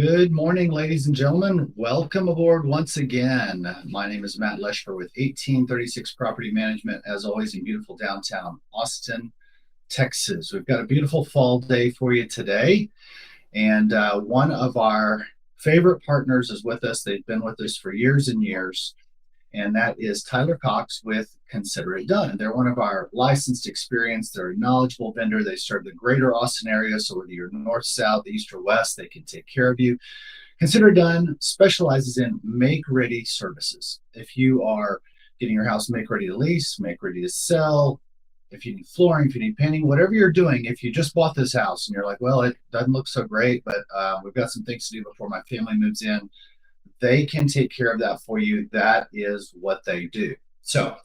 Good morning, ladies and gentlemen. Welcome aboard once again. My name is Matt Leschfer with 1836 Property Management, as always, in beautiful downtown Austin, Texas. We've got a beautiful fall day for you today. And one of our favorite partners is with us. They've been with us for years and years. And that is Tyler Cox with Consider It Done. They're one of our licensed, experienced, they're a knowledgeable vendor. They serve the greater Austin area. So whether you're north, south, east, or west, they can take care of you. Consider Done specializes in make-ready services. If you are getting your house make-ready to lease, make-ready to sell, if you need flooring, if you need painting, whatever you're doing, if you just bought this house and you're like, well, it doesn't look so great, but we've got some things to do before my family moves in, they can take care of that for you. That is what they do. So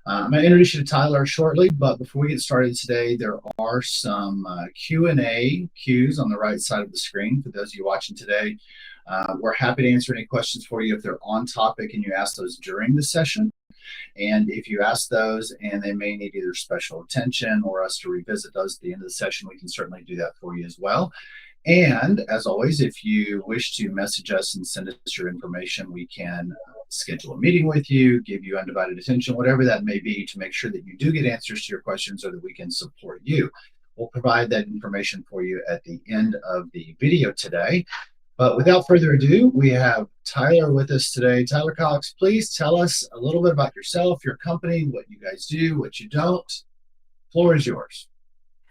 I'm going to introduce you to Tyler shortly, but before we get started today, there are some Q&A cues on the right side of the screen for those of you watching today. We're happy to answer any questions for you if they're on topic and you ask those during the session. And if you ask those and they may need either special attention or us to revisit those at the end of the session, we can certainly do that for you as well. And as always, if you wish to message us and send us your information, we can schedule a meeting with you, give you undivided attention, whatever that may be, to make sure that you do get answers to your questions or that we can support you. We'll provide that information for you at the end of the video today. But without further ado, we have Tyler with us today. Tyler Cox, please tell us a little bit about yourself, your company, what you guys do, what you don't. Floor is yours.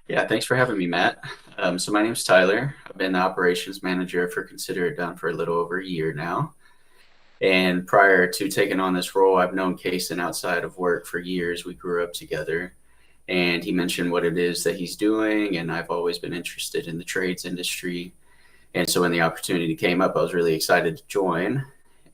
Yeah, thanks for having me, Matt. So my name's Tyler. I've been the operations manager for Consider It Done for a little over a year now. And prior to taking on this role, I've known Kason outside of work for years. We grew up together, and he mentioned what it is that he's doing, and I've always been interested in the trades industry. And so when the opportunity came up, I was really excited to join.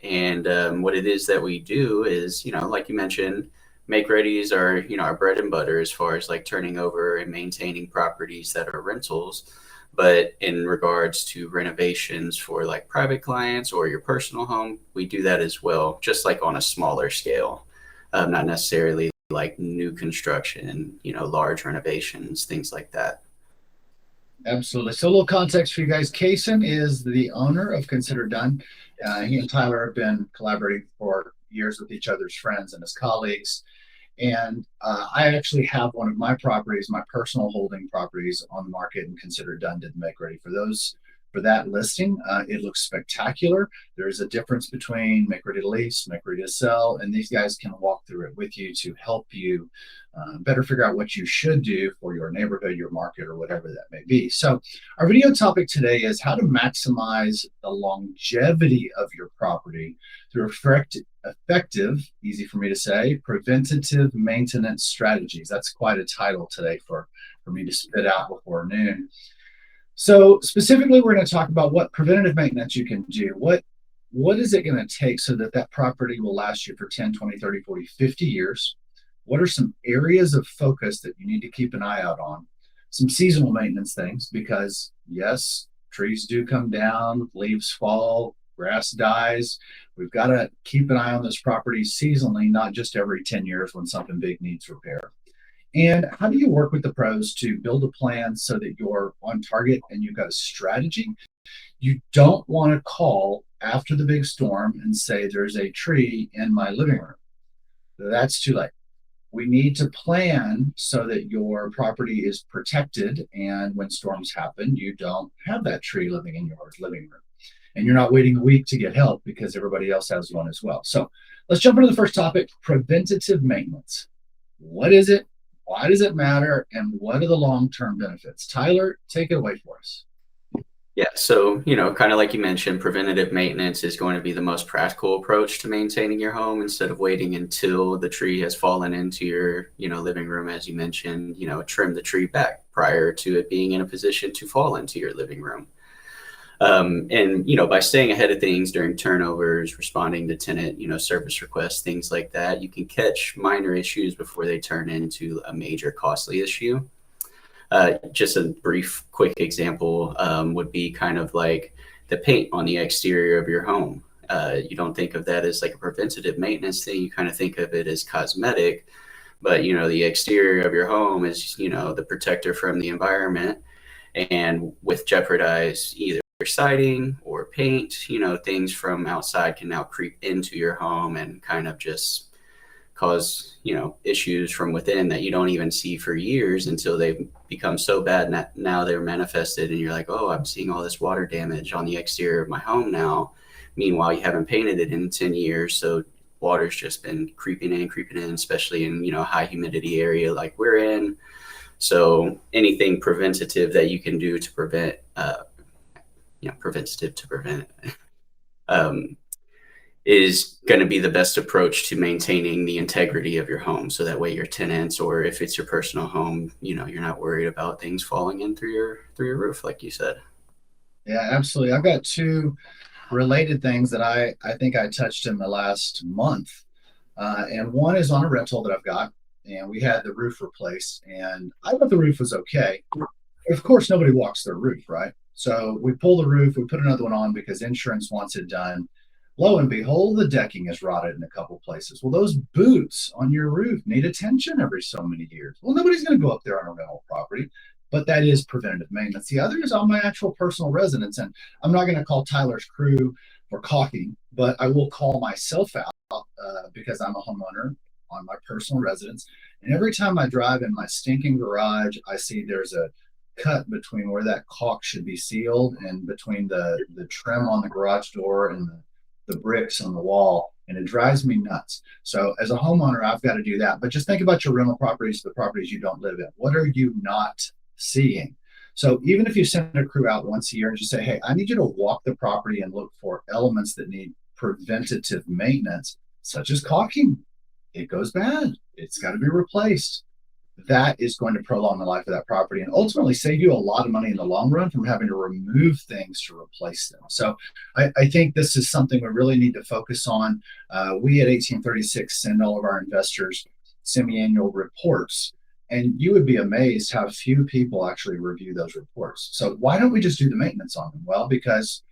And what it is that we do is, like you mentioned, make readies are, our bread and butter as far as like turning over and maintaining properties that are rentals. But in regards to renovations for like private clients or your personal home, we do that as well, just like on a smaller scale, not necessarily like new construction, large renovations, things like that. Absolutely. So a little context for you guys. Kason is the owner of Consider Done. He and Tyler have been collaborating for years with each other's friends and as colleagues. And I actually have one of my properties, my personal holding properties on the market, and Consider Done didn't make ready for those. For that listing, it looks spectacular. There's a difference between make ready to lease, make ready to sell, and these guys can walk through it with you to help you better figure out what you should do for your neighborhood, your market, or whatever that may be. So our video topic today is how to maximize the longevity of your property through effective, easy for me to say, preventative maintenance strategies. That's quite a title today for me to spit out before noon. So specifically, we're going to talk about what preventative maintenance you can do. What is it going to take so that that property will last you for 10, 20, 30, 40, 50 years? What are some areas of focus that you need to keep an eye out on? Some seasonal maintenance things, because yes, trees do come down, leaves fall, grass dies. We've got to keep an eye on this property seasonally, not just every 10 years when something big needs repair. And how do you work with the pros to build a plan so that you're on target and you've got a strategy? You don't want to call after the big storm and say, there's a tree in my living room. That's too late. We need to plan so that your property is protected. And when storms happen, you don't have that tree living in your living room. And you're not waiting a week to get help because everybody else has one as well. So let's jump into the first topic, preventative maintenance. What is it? Why does it matter? And what are the long-term benefits? Tyler, take it away for us. Yeah, so, kind of like you mentioned, preventative maintenance is going to be the most practical approach to maintaining your home instead of waiting until the tree has fallen into your, living room, as you mentioned, trim the tree back prior to it being in a position to fall into your living room. And, by staying ahead of things during turnovers, responding to tenant, service requests, things like that, you can catch minor issues before they turn into a major costly issue. Just a brief, quick example would be kind of like the paint on the exterior of your home. You don't think of that as like a preventative maintenance thing. You kind of think of it as cosmetic, but, the exterior of your home is, the protector from the environment, and with jeopardize either siding or paint. Things from outside can now creep into your home and kind of just cause issues from within that you don't even see for years until they've become so bad that now they're manifested, and you're like, oh, I'm seeing all this water damage on the exterior of my home now. Meanwhile, you haven't painted it in 10 years, so water's just been creeping in, especially in high humidity area like we're in. So anything preventative that you can do to prevent preventative to prevent um, is going to be the best approach to maintaining the integrity of your home. So that way your tenants, or if it's your personal home, you're not worried about things falling in through your roof, like you said. Yeah, absolutely. I've got two related things that I think I touched in the last month. And one is on a rental that I've got, and we had the roof replaced, and I thought the roof was okay. Of course, nobody walks their roof, right? So we pull the roof, we put another one on because insurance wants it done. Lo and behold, the decking is rotted in a couple places. Well, those boots on your roof need attention every so many years. Well, nobody's going to go up there on a rental property, but that is preventative maintenance. The other is on my actual personal residence. And I'm not going to call Tyler's crew for caulking, but I will call myself out because I'm a homeowner on my personal residence. And every time I drive in my stinking garage, I see there's a cut between where that caulk should be sealed and between the trim on the garage door and the bricks on the wall, and it drives me nuts. So as a homeowner, I've got to do that. But just think about your rental properties, the properties you don't live in. What are you not seeing? So even if you send a crew out once a year and just say, hey, I need you to walk the property and look for elements that need preventative maintenance, such as caulking, it goes bad. It's got to be replaced. That is going to prolong the life of that property and ultimately save you a lot of money in the long run from having to remove things to replace them. So I think this is something we really need to focus on. We at 1836 send all of our investors semi-annual reports, and you would be amazed how few people actually review those reports. So why don't we just do the maintenance on them? Well, because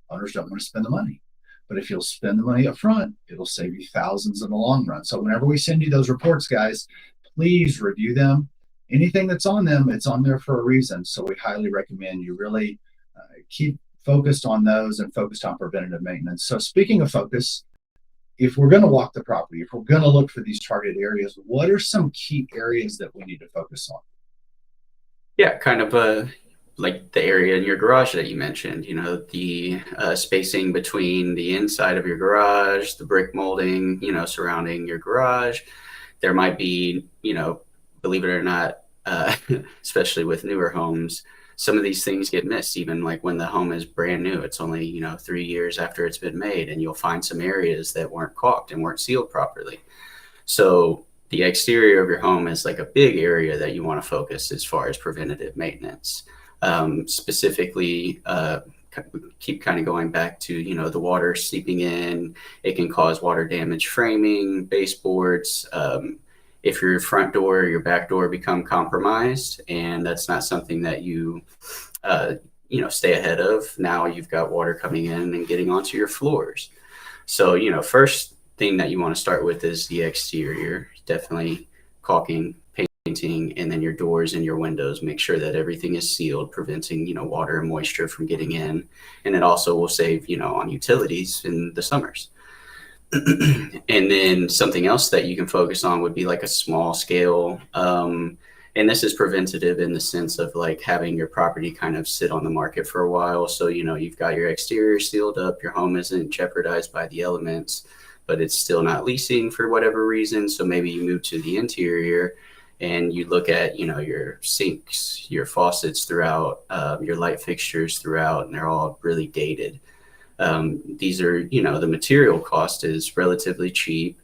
owners don't want to spend the money. But if you'll spend the money up front, it'll save you thousands in the long run. So whenever we send you those reports, guys, please review them. Anything that's on them, it's on there for a reason. So we highly recommend you really keep focused on those and focused on preventative maintenance. So speaking of focus, if we're going to walk the property, if we're going to look for these targeted areas, what are some key areas that we need to focus on? Yeah, kind of like the area in your garage that you mentioned, the spacing between the inside of your garage, the brick molding, surrounding your garage. There might be, believe it or not, especially with newer homes, some of these things get missed, even like when the home is brand new. It's only, 3 years after it's been made, and you'll find some areas that weren't caulked and weren't sealed properly. So the exterior of your home is like a big area that you want to focus as far as preventative maintenance. Specifically, keep kind of going back to the water seeping in. It can cause water damage framing, baseboards. If your front door or your back door become compromised, and that's not something that you stay ahead of, now you've got water coming in and getting onto your floors. So first thing that you want to start with is the exterior. Definitely caulking, painting, and then your doors and your windows. Make sure that everything is sealed, preventing water and moisture from getting in. And it also will save on utilities in the summers. And then something else that you can focus on would be like a small scale. And this is preventative in the sense of like having your property kind of sit on the market for a while. So you've got your exterior sealed up, your home isn't jeopardized by the elements, but it's still not leasing for whatever reason. So maybe you move to the interior and you look at your sinks, your faucets throughout, your light fixtures throughout, and they're all really dated. These are the material cost is relatively cheap,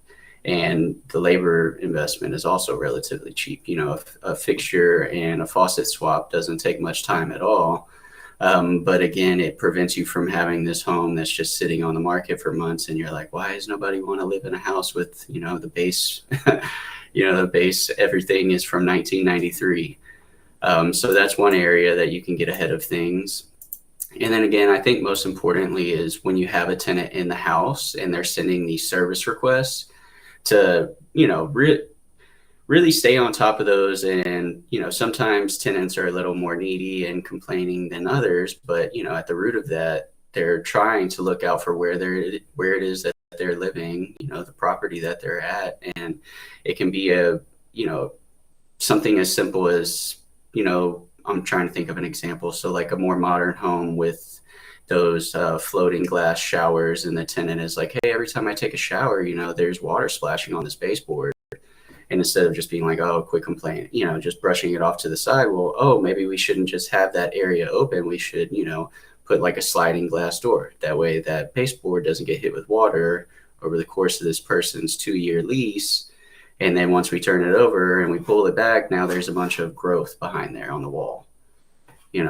and the labor investment is also relatively cheap. A fixture and a faucet swap doesn't take much time at all. But again, it prevents you from having this home that's just sitting on the market for months, and you're like, why does nobody want to live in a house with the base the base, everything is from 1993. So that's one area that you can get ahead of things. And then again, I think most importantly is when you have a tenant in the house and they're sending these service requests to, really stay on top of those. And, sometimes tenants are a little more needy and complaining than others, but, at the root of that, they're trying to look out for where it is that they're living, the property that they're at. And it can be you know, something as simple as, I'm trying to think of an example. So like a more modern home with those floating glass showers, and the tenant is like, hey, every time I take a shower, there's water splashing on this baseboard. And instead of just being like, oh, quick complaint, just brushing it off to the side, well, oh, maybe we shouldn't just have that area open. We should, put like a sliding glass door. That way that baseboard doesn't get hit with water over the course of this person's 2-year lease. And then once we turn it over and we pull it back, now there's a bunch of growth behind there on the wall.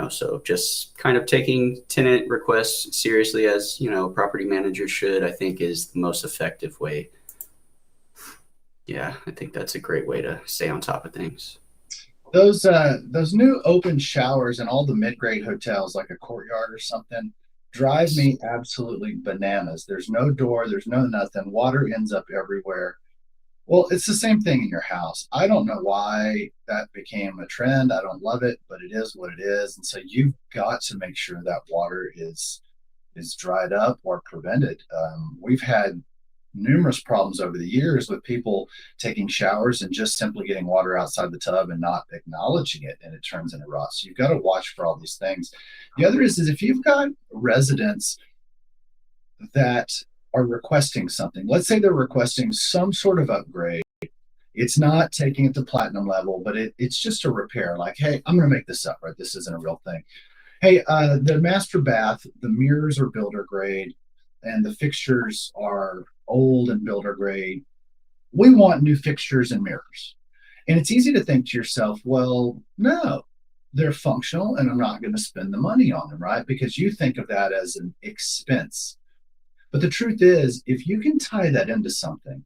So just kind of taking tenant requests seriously, as, property managers should, I think is the most effective way. Yeah, I think that's a great way to stay on top of things. Those new open showers in all the mid-grade hotels, like a Courtyard or something, drive me absolutely bananas. There's no door, there's no nothing. Water ends up everywhere. Well, it's the same thing in your house. I don't know why that became a trend. I don't love it, but it is what it is. And so you've got to make sure that water is dried up or prevented. We've had numerous problems over the years with people taking showers and just simply getting water outside the tub and not acknowledging it, and it turns into rust. So you've got to watch for all these things. The other is if you've got residents that are requesting something, let's say they're requesting some sort of upgrade. It's not taking it to platinum level, but it's just a repair. Like, hey, I'm going to make this up, right? This isn't a real thing. Hey, the master bath, the mirrors are builder grade and the fixtures are old and builder grade. We want new fixtures and mirrors. And it's easy to think to yourself, well, no, they're functional and I'm not going to spend the money on them, right? Because you think of that as an expense. But the truth is, if you can tie that into something,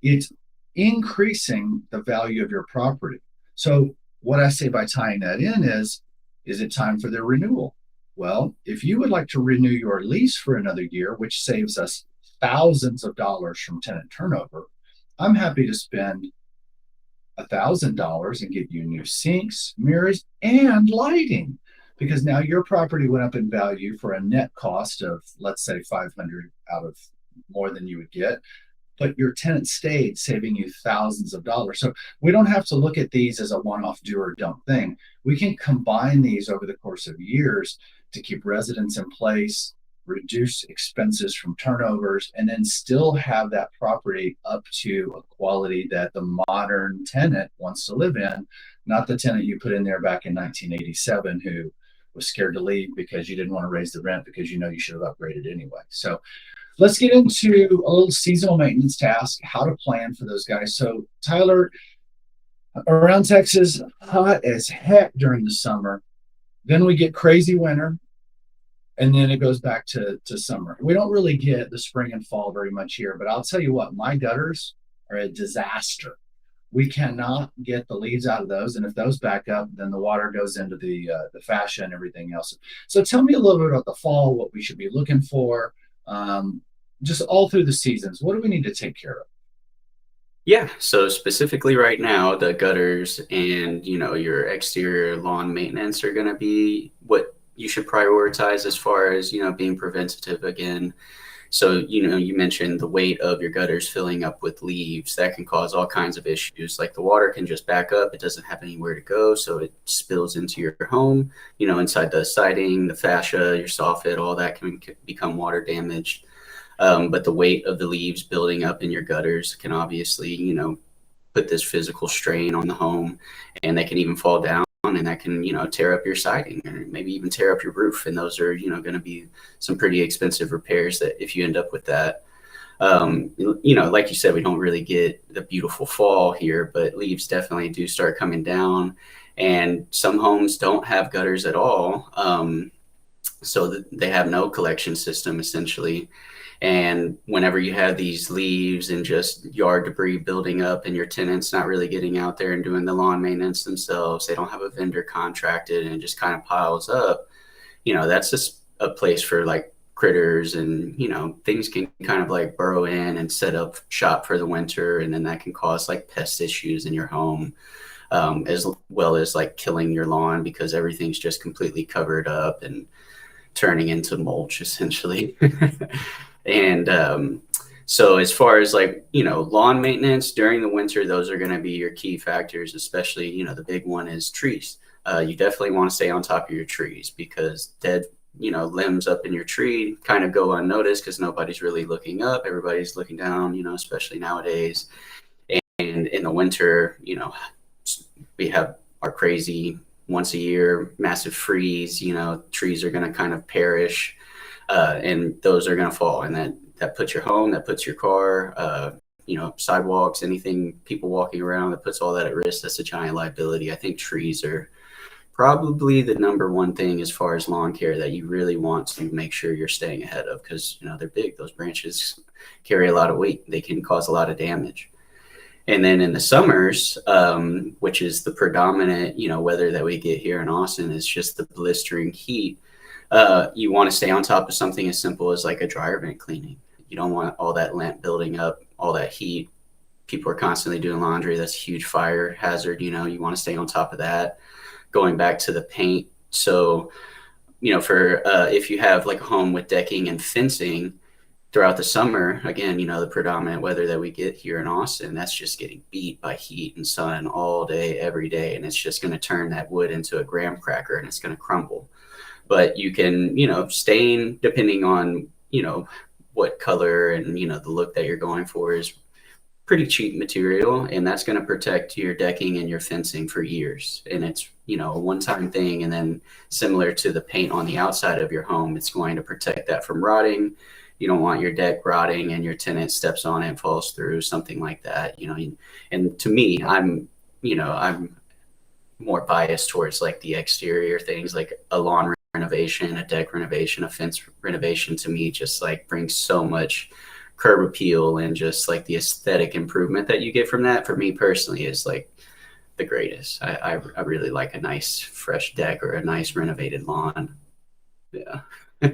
it's increasing the value of your property. So what I say by tying that in is it time for their renewal? Well, if you would like to renew your lease for another year, which saves us thousands of dollars from tenant turnover, I'm happy to spend $1,000 and give you new sinks, mirrors, and lighting. Because now your property went up in value for a net cost of, let's say, 500 out of more than you would get, but your tenant stayed, saving you thousands of dollars. So we don't have to look at these as a one-off do or don't thing. We can combine these over the course of years to keep residents in place, reduce expenses from turnovers, and then still have that property up to a quality that the modern tenant wants to live in, not the tenant you put in there back in 1987 who was scared to leave because you didn't want to raise the rent because you should have upgraded anyway. So let's get into a little seasonal maintenance task, how to plan for those guys. So Tyler, around Texas, hot as heck during the summer. Then we get crazy winter, and then it goes back to summer. We don't really get the spring and fall very much here, but I'll tell you what, my gutters are a disaster. We cannot get the leaves out of those, and if those back up, then the water goes into the fascia and everything else. So tell me a little bit about the fall, what we should be looking for, just all through the seasons. What do we need to take care of? Yeah, so specifically right now, the gutters and your exterior lawn maintenance are going to be what you should prioritize as far as being preventative again. So, you mentioned the weight of your gutters filling up with leaves. That can cause all kinds of issues. Like the water can just back up. It doesn't have anywhere to go. So it spills into your home, inside the siding, the fascia, your soffit, all that can become water damaged. But the weight of the leaves building up in your gutters can obviously, put this physical strain on the home, and they can even fall down, and that can, tear up your siding or maybe even tear up your roof. And those are, going to be some pretty expensive repairs that if you end up with that. Like you said, we don't really get the beautiful fall here, but leaves definitely do start coming down. And some homes don't have gutters at all. So they have no collection system essentially. And whenever you have these leaves and just yard debris building up and your tenants not really getting out there and doing the lawn maintenance themselves, they don't have a vendor contracted, and it just kind of piles up, that's just a place for like critters, and things can kind of like burrow in and set up shop for the winter, and then that can cause like pest issues in your home, as well as like killing your lawn because everything's just completely covered up and turning into mulch essentially. And so as far as like lawn maintenance during the winter, those are going to be your key factors, especially the big one is trees. You definitely want to stay on top of your trees because dead limbs up in your tree kind of go unnoticed because nobody's really looking up, everybody's looking down, especially nowadays. And in the winter, we have our crazy once a year massive freeze. Trees are going to kind of perish, and those are going to fall, and that puts your home, that puts your car, sidewalks, anything, people walking around, that puts all that at risk. That's a giant liability. I think trees are probably the number one thing as far as lawn care that you really want to make sure you're staying ahead of, because they're big. Those branches carry a lot of weight. They can cause a lot of damage. And then in the summers, which is the predominant weather that we get here in Austin, is just the blistering heat. You want to stay on top of something as simple as like a dryer vent cleaning. You don't want all that lamp building up, all that heat. People are constantly doing laundry. That's a huge fire hazard. You want to stay on top of that. Going back to the paint. So, for if you have like a home with decking and fencing throughout the summer, again, the predominant weather that we get here in Austin, that's just getting beat by heat and sun all day, every day. And it's just going to turn that wood into a graham cracker and it's going to crumble. But you can, stain, depending on, what color and, the look that you're going for, is pretty cheap material, and that's going to protect your decking and your fencing for years. And it's a one-time thing, and then similar to the paint on the outside of your home, it's going to protect that from rotting. You don't want your deck rotting and your tenant steps on it and falls through, something like that. And to me, I'm more biased towards like the exterior things, like a lawn renovation, a deck renovation, a fence renovation. To me, just like brings so much curb appeal, and just like the aesthetic improvement that you get from that, for me personally, is like the greatest. I really like a nice fresh deck or a nice renovated lawn. Yeah.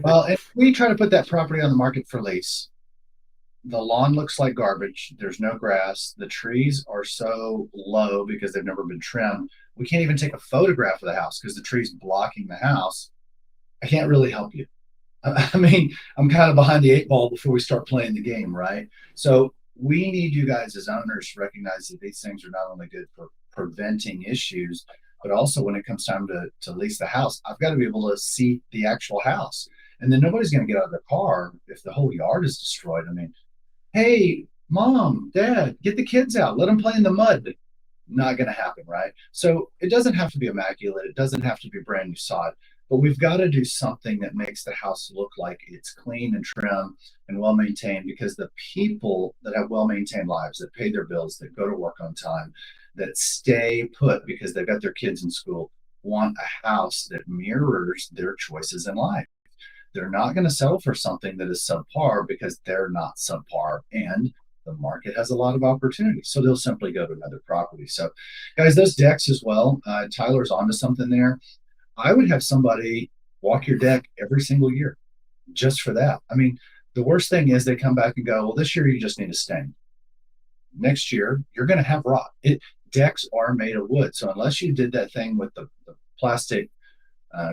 Well, if we try to put that property on the market for lease, the lawn looks like garbage. There's no grass. The trees are so low because they've never been trimmed. We can't even take a photograph of the house because the tree's blocking the house. I can't really help you. I mean, I'm kind of behind the eight ball before we start playing the game, right? So we need you guys as owners to recognize that these things are not only good for preventing issues, but also when it comes time to lease the house, I've got to be able to see the actual house. And then nobody's going to get out of their car if the whole yard is destroyed. I mean, hey, mom, dad, get the kids out, let them play in the mud. Not going to happen, right? So it doesn't have to be immaculate. It doesn't have to be brand new sod, but we've got to do something that makes the house look like it's clean and trim and well maintained, because the people that have well maintained lives, that pay their bills, that go to work on time, that stay put because they've got their kids in school, want a house that mirrors their choices in life. They're not going to settle for something that is subpar because they're not subpar, and the market has a lot of opportunities. So they'll simply go to another property. So, guys, those decks as well. Tyler's onto something there. I would have somebody walk your deck every single year just for that. I mean, the worst thing is they come back and go, well, this year you just need a stain. Next year, you're going to have rot. Decks are made of wood. So unless you did that thing with the plastic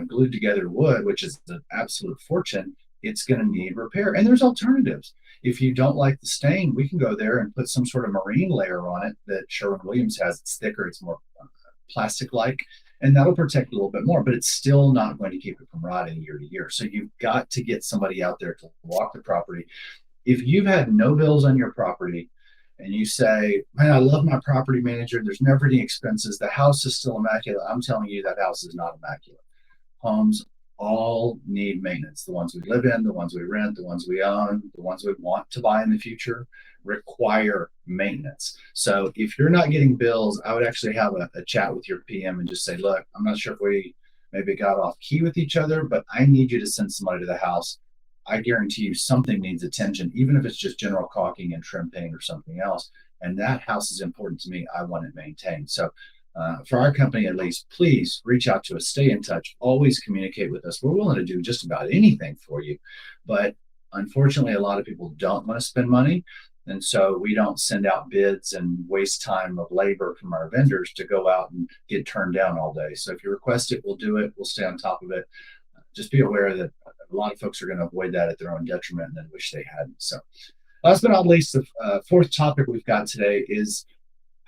glued together wood, which is an absolute fortune, it's going to need repair. And there's alternatives. If you don't like the stain, we can go there and put some sort of marine layer on it that Sherwin-Williams has. It's thicker, it's more plastic-like, and that'll protect a little bit more, but it's still not going to keep it from rotting year to year. So you've got to get somebody out there to walk the property. If you've had no bills on your property and you say, man, I love my property manager, there's never any expenses, the house is still immaculate, I'm telling you that house is not immaculate. Homes all need maintenance. The ones we live in, the ones we rent, the ones we own, the ones we want to buy in the future require maintenance. So if you're not getting bills, I would actually have a chat with your PM and just say, look, I'm not sure if we maybe got off key with each other, but I need you to send somebody to the house. I guarantee you something needs attention, even if it's just general caulking and trim paint or something else. And that house is important to me. I want it maintained. So For our company at least, please reach out to us, stay in touch, always communicate with us. We're willing to do just about anything for you. But unfortunately, a lot of people don't want to spend money. And so we don't send out bids and waste time of labor from our vendors to go out and get turned down all day. So if you request it, we'll do it. We'll stay on top of it. Just be aware that a lot of folks are going to avoid that at their own detriment and then wish they hadn't. So last but not least, the fourth topic we've got today is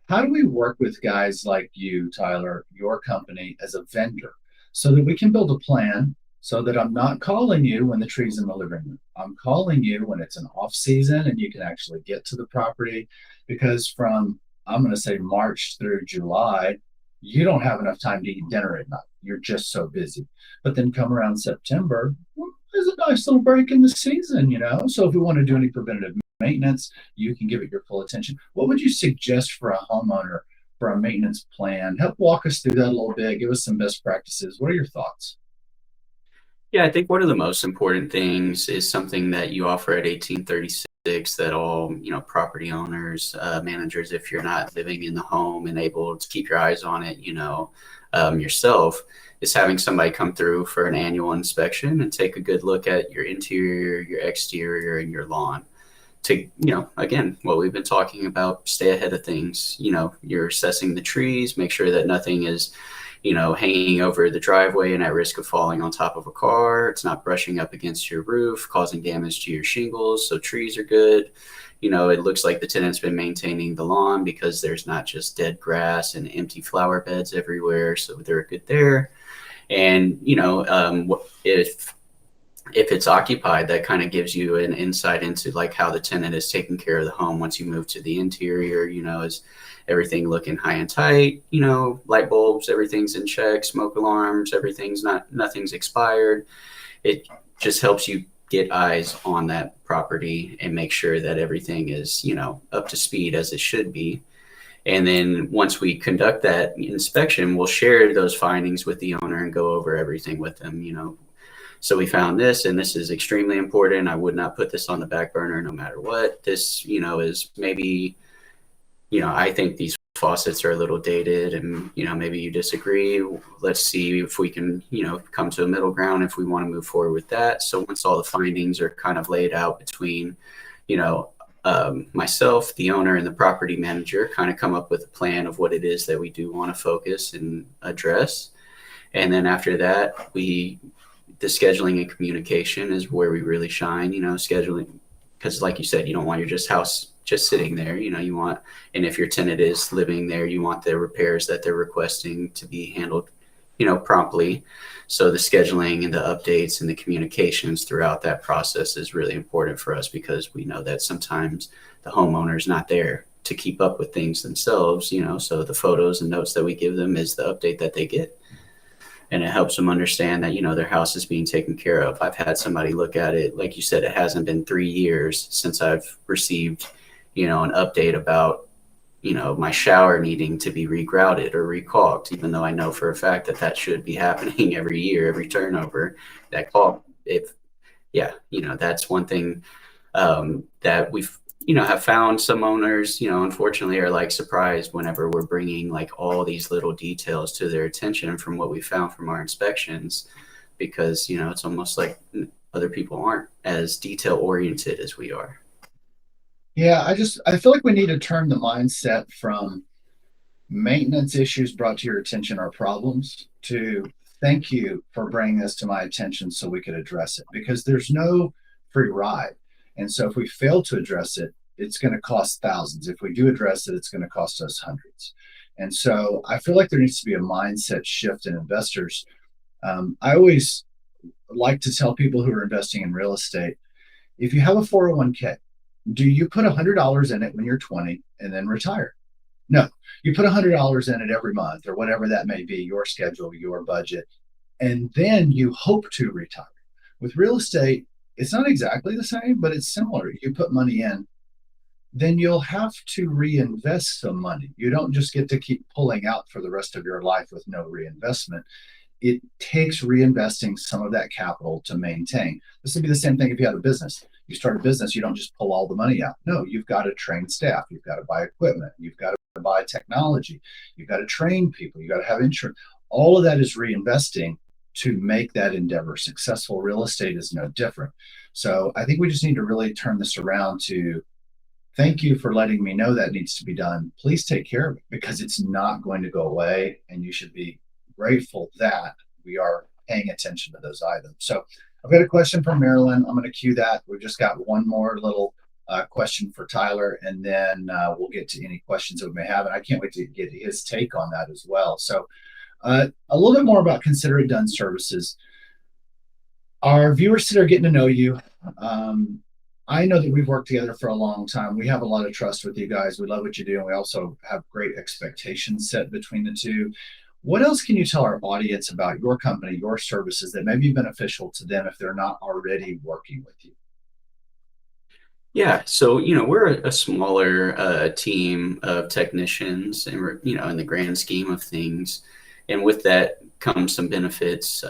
how do we work with guys like you, Tyler, your company as a vendor so that we can build a plan so that I'm not calling you when the tree's in the living room. I'm calling you when it's an off season and you can actually get to the property because from, I'm going to say March through July, you don't have enough time to eat dinner at night. You're just so busy. But then come around September, well, there's a nice little break in the season, you know? So if we want to do any preventative maintenance, you can give it your full attention. What would you suggest for a homeowner for a maintenance plan? Help walk us through that a little bit. Give us some best practices. What are your thoughts? Yeah, I think one of the most important things is something that you offer at 1836 that all, property owners, managers, if you're not living in the home and able to keep your eyes on it, yourself, is having somebody come through for an annual inspection and take a good look at your interior, your exterior, and your lawn. To, again, what we've been talking about, stay ahead of things. You're assessing the trees, make sure that nothing is hanging over the driveway and at risk of falling on top of a car. It's not brushing up against your roof, causing damage to your shingles. So trees are good. It looks like the tenant's been maintaining the lawn because there's not just dead grass and empty flower beds everywhere. So they're good there. And, if it's occupied, that kind of gives you an insight into like how the tenant is taking care of the home once you move to the interior. Is everything looking high and tight? Light bulbs, everything's in check, smoke alarms, nothing's expired. It just helps you get eyes on that property and make sure that everything is, up to speed as it should be. And then once we conduct that inspection, we'll share those findings with the owner and go over everything with them. So we found this, and this is extremely important. I would not put this on the back burner no matter what. This, is maybe, I think these faucets are a little dated and, maybe you disagree. Let's see if we can, come to a middle ground if we want to move forward with that. So once all the findings are kind of laid out between, myself, the owner, and the property manager, kind of come up with a plan of what it is that we do want to focus and address. And then after that, the scheduling and communication is where we really shine, scheduling, because like you said, you don't want your house just sitting there, you want, and if your tenant is living there, you want the repairs that they're requesting to be handled, promptly. So the scheduling and the updates and the communications throughout that process is really important for us because we know that sometimes the homeowner is not there to keep up with things themselves, so the photos and notes that we give them is the update that they get. And it helps them understand that, their house is being taken care of. I've had somebody look at it, like you said, it hasn't been 3 years since I've received, an update about, my shower needing to be regrouted or recaulked, even though I know for a fact that should be happening every year, every turnover. That caulk, that's one thing that we've, have found some owners, unfortunately are like surprised whenever we're bringing like all these little details to their attention from what we found from our inspections, because, it's almost like other people aren't as detail oriented as we are. Yeah, I feel like we need to turn the mindset from maintenance issues brought to your attention are problems to thank you for bringing this to my attention so we could address it because there's no free ride. And so if we fail to address it, it's going to cost thousands. If we do address it, it's going to cost us hundreds. And so I feel like there needs to be a mindset shift in investors. I always like to tell people who are investing in real estate, if you have a 401k, do you put $100 in it when you're 20 and then retire? No, you put $100 in it every month or whatever that may be, your schedule, your budget, and then you hope to retire. With real estate, it's not exactly the same, but it's similar. You put money in, then you'll have to reinvest some money. You don't just get to keep pulling out for the rest of your life with no reinvestment. It takes reinvesting some of that capital to maintain. This would be the same thing if you had a business. You start a business, you don't just pull all the money out. No, you've got to train staff. You've got to buy equipment. You've got to buy technology, you got to train people, you got to have insurance. All of that is reinvesting to make that endeavor successful. Real estate is no different. So I think we just need to really turn this around to thank you for letting me know that needs to be done. Please take care of it because it's not going to go away. And you should be grateful that we are paying attention to those items. So I've got a question from Marilyn. I'm going to cue that. We've just got one more little question for Tyler, and then we'll get to any questions that we may have. And I can't wait to get his take on that as well. So a little bit more about Consider It Done services. Our viewers today are getting to know you. I know that we've worked together for a long time. We have a lot of trust with you guys. We love what you do, and we also have great expectations set between the two. What else can you tell our audience about your company, your services that may be beneficial to them if they're not already working with you? Yeah, so we're a smaller team of technicians, and we're in the grand scheme of things, and with that comes some benefits.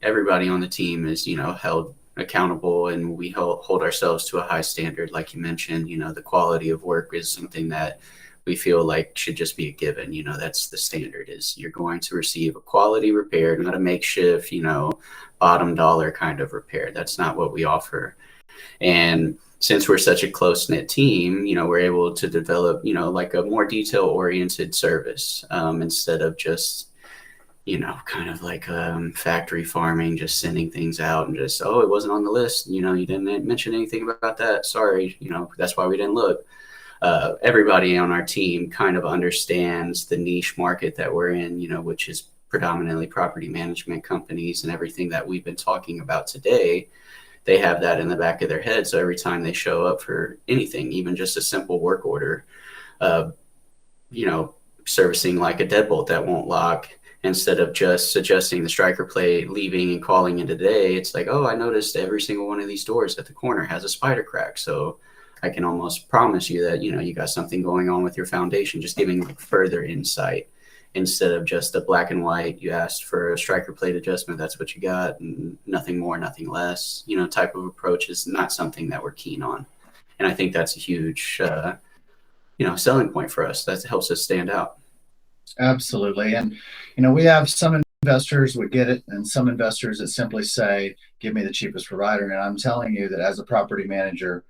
Everybody on the team is held accountable, and we hold ourselves to a high standard. Like you mentioned, the quality of work is something that we feel like should just be a given. That's the standard, is you're going to receive a quality repair, not a makeshift, bottom dollar kind of repair. That's not what we offer. And since we're such a close-knit team, we're able to develop, like a more detail-oriented service, instead of just kind of like factory farming, just sending things out and just, oh, it wasn't on the list. You didn't mention anything about that. Sorry, that's why we didn't look. Everybody on our team kind of understands the niche market that we're in, which is predominantly property management companies, and everything that we've been talking about today. They have that in the back of their head. So every time they show up for anything, even just a simple work order, servicing like a deadbolt that won't lock, instead of just suggesting the striker plate, leaving and calling in today, it's like, oh, I noticed every single one of these doors at the corner has a spider crack. So I can almost promise you that, you got something going on with your foundation, just giving like further insight instead of just a black and white. You asked for a striker plate adjustment. That's what you got. And nothing more, nothing less, type of approach is not something that we're keen on. And I think that's a huge, selling point for us. That helps us stand out. Absolutely. And, we have some investors would get it and some investors that simply say, give me the cheapest provider. And I'm telling you that as a property manager,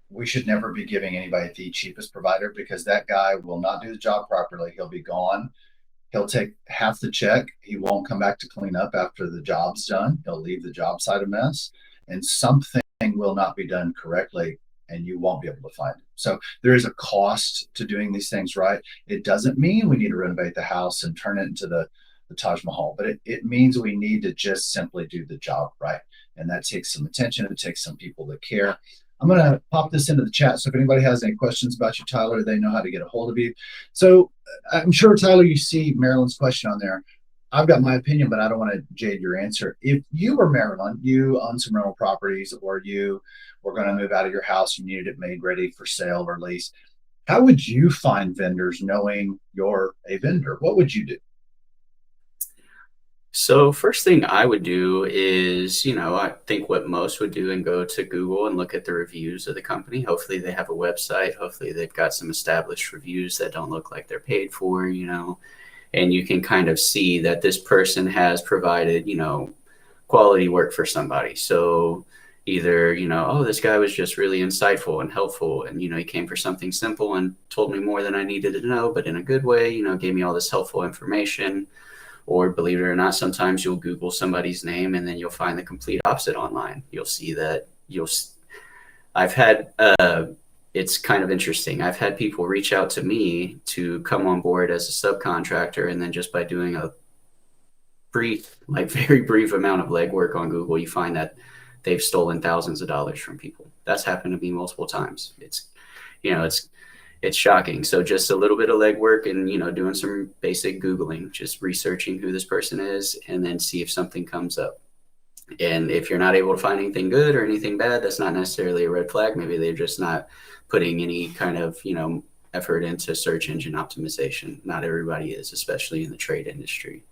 we should never be giving anybody the cheapest provider because that guy will not do the job properly. He'll be gone. He'll take half the check. He won't come back to clean up after the job's done. He'll leave the job site a mess, and something will not be done correctly, and you won't be able to find it. So there is a cost to doing these things right. It doesn't mean we need to renovate the house and turn it into the Taj Mahal, but it means we need to just simply do the job right. And that takes some attention. It takes some people that care. I'm going to pop this into the chat. So if anybody has any questions about you, Tyler, they know how to get a hold of you. So I'm sure, Tyler, you see Marilyn's question on there. I've got my opinion, but I don't want to jade your answer. If you were Marilyn, you own some rental properties, or you were going to move out of your house, you needed it made ready for sale or lease, how would you find vendors knowing you're a vendor? What would you do? So first thing I would do is, I think what most would do, and go to Google and look at the reviews of the company. Hopefully they have a website. Hopefully they've got some established reviews that don't look like they're paid for, and you can kind of see that this person has provided, quality work for somebody. So either, oh, this guy was just really insightful and helpful, and, he came for something simple and told me more than I needed to know, but in a good way, gave me all this helpful information. Or believe it or not, sometimes you'll Google somebody's name and then you'll find the complete opposite online. You'll see that I've had, it's kind of interesting. I've had people reach out to me to come on board as a subcontractor. And then just by doing a very brief amount of legwork on Google, you find that they've stolen thousands of dollars from people. That's happened to me multiple times. It's shocking. So just a little bit of legwork and, doing some basic Googling, just researching who this person is, and then see if something comes up. And if you're not able to find anything good or anything bad, that's not necessarily a red flag. Maybe they're just not putting any kind of, effort into search engine optimization. Not everybody is, especially in the trade industry.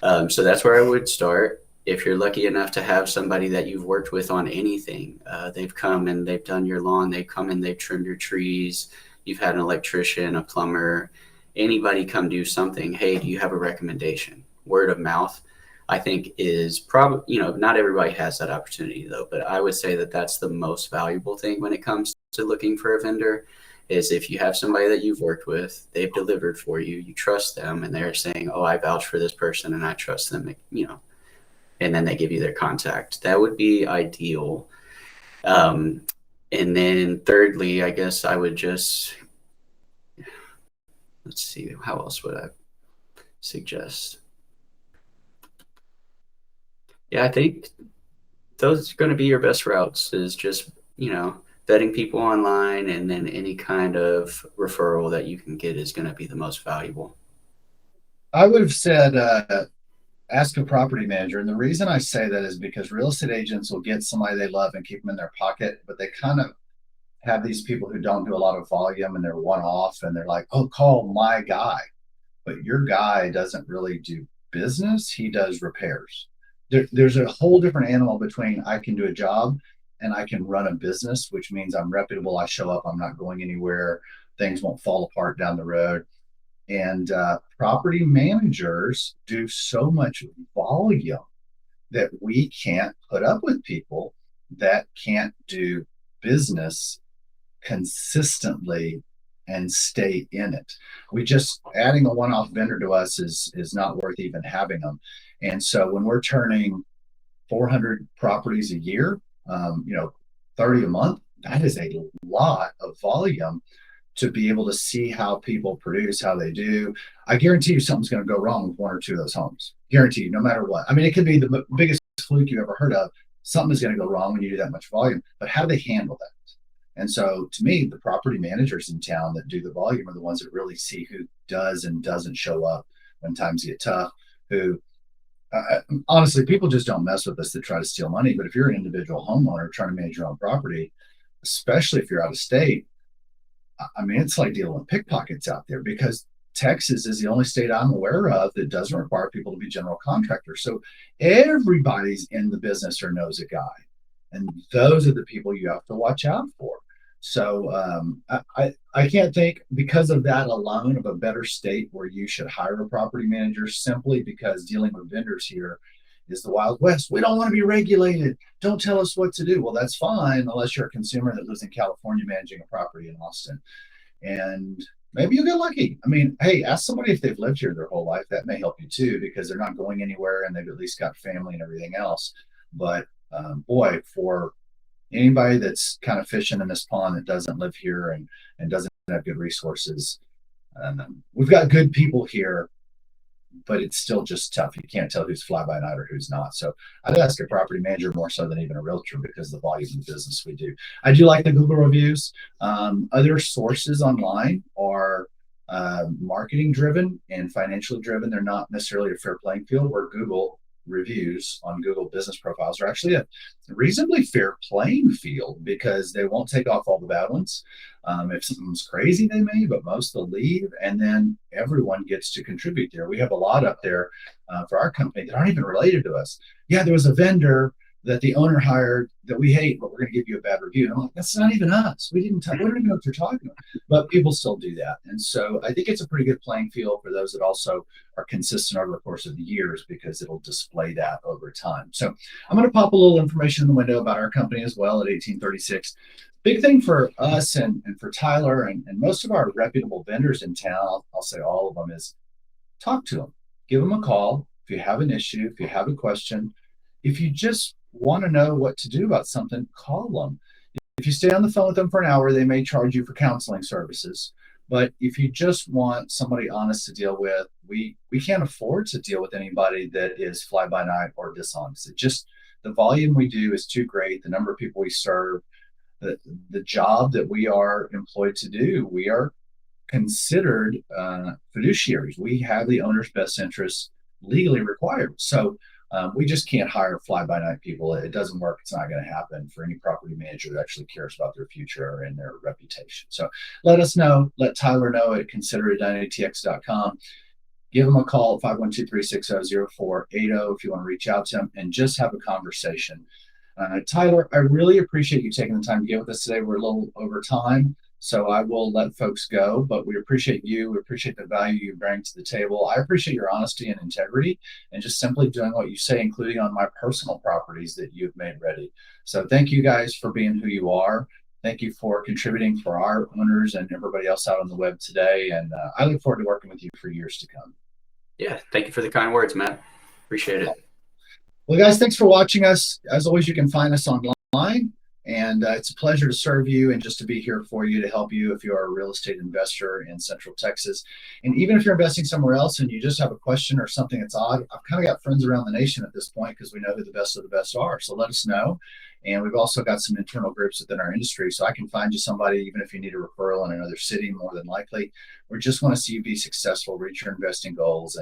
So that's where I would start. If you're lucky enough to have somebody that you've worked with on anything, they've come and they've done your lawn, they've come and they've trimmed your trees, you've had an electrician, a plumber, anybody come do something. Hey, do you have a recommendation? Word of mouth, I think, is probably, not everybody has that opportunity though, but I would say that that's the most valuable thing when it comes to looking for a vendor, is if you have somebody that you've worked with, they've delivered for you, you trust them, and they're saying, oh, I vouch for this person and I trust them, and then they give you their contact. That would be ideal. Um, and then thirdly, I guess I would just, let's see, how else would I suggest? Yeah, I think those are going to be your best routes, is just, vetting people online, and then any kind of referral that you can get is going to be the most valuable. I would have said ask a property manager. And the reason I say that is because real estate agents will get somebody they love and keep them in their pocket, but they kind of have these people who don't do a lot of volume and they're one off and they're like, oh, call my guy. But your guy doesn't really do business, he does repairs. There's a whole different animal between I can do a job and I can run a business, which means I'm reputable. I show up, I'm not going anywhere, things won't fall apart down the road. And property managers do so much volume that we can't put up with people that can't do business consistently and stay in it. We just adding a one-off vendor to us is not worth even having them. And so when we're turning 400 properties a year, 30 a month, that is a lot of volume to be able to see how people produce, how they do. I guarantee you something's going to go wrong with one or two of those homes. Guarantee you, no matter what. I mean, it could be the biggest fluke you've ever heard of. Something is going to go wrong when you do that much volume, but how do they handle that? And so to me, the property managers in town that do the volume are the ones that really see who does and doesn't show up when times get tough, who honestly, people just don't mess with us to try to steal money. But if you're an individual homeowner trying to manage your own property, especially if you're out of state, I mean, it's like dealing with pickpockets out there, because Texas is the only state I'm aware of that doesn't require people to be general contractors. So everybody's in the business or knows a guy. And those are the people you have to watch out for. So I can't think, because of that alone, of a better state where you should hire a property manager, simply because dealing with vendors here is the Wild West. We don't want to be regulated. Don't tell us what to do. Well, that's fine, unless you're a consumer that lives in California managing a property in Austin. And maybe you'll get lucky. I mean, hey, ask somebody if they've lived here their whole life. That may help you too, because they're not going anywhere and they've at least got family and everything else. But boy, for anybody that's kind of fishing in this pond that doesn't live here and doesn't have good resources, we've got good people here, but it's still just tough. You can't tell who's fly by night or who's not. So I'd ask a property manager more so than even a realtor, because of the volume of business we do. I do like the Google reviews. Other sources online are marketing driven and financially driven. They're not necessarily a fair playing field, where Google reviews on Google business profiles are actually a reasonably fair playing field, because they won't take off all the bad ones. If something's crazy, they may, but most will leave, and then everyone gets to contribute there. We have a lot up there for our company that aren't even related to us. Yeah, there was a vendor that the owner hired that we hate, but we're going to give you a bad review. And I'm like, that's not even us. We don't even know what you're talking about. But people still do that. And so I think it's a pretty good playing field for those that also are consistent over the course of the years, because it'll display that over time. So I'm going to pop a little information in the window about our company as well at 1836. Big thing for us and for Tyler and most of our reputable vendors in town, I'll say all of them, is talk to them. Give them a call if you have an issue, if you have a question. If you just want to know what to do about something, call them. If you stay on the phone with them for an hour, they may charge you for counseling services. But if you just want somebody honest to deal with, we can't afford to deal with anybody that is fly by night or dishonest. It just, the volume we do is too great. The number of people we serve, the job that we are employed to do, we are considered fiduciaries. We have the owner's best interests legally required. So we just can't hire fly-by-night people. It doesn't work. It's not going to happen for any property manager that actually cares about their future and their reputation. So let us know. Let Tyler know at consideritdone@atx.com. Give him a call at 512-360-0480 if you want to reach out to him and just have a conversation. Tyler, I really appreciate you taking the time to get with us today. We're a little over time. So I will let folks go, but we appreciate you. We appreciate the value you bring to the table. I appreciate your honesty and integrity and just simply doing what you say, including on my personal properties that you've made ready. So thank you guys for being who you are. Thank you for contributing for our owners and everybody else out on the web today. And I look forward to working with you for years to come. Yeah, thank you for the kind words, Matt. Appreciate it. Well, guys, thanks for watching us. As always, you can find us online, and it's a pleasure to serve you and just to be here for you to help you if you are a real estate investor in Central Texas. And even if you're investing somewhere else and you just have a question or something that's odd, I've kind of got friends around the nation at this point because we know who the best of the best are. So let us know. And we've also got some internal groups within our industry. So I can find you somebody, even if you need a referral in another city, more than likely. We just want to see you be successful, reach your investing goals,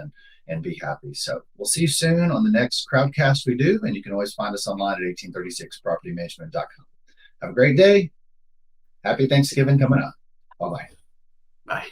and be happy. So we'll see you soon on the next crowdcast we do. And you can always find us online at 1836propertymanagement.com. Have a great day. Happy Thanksgiving coming up. Bye-bye. Bye.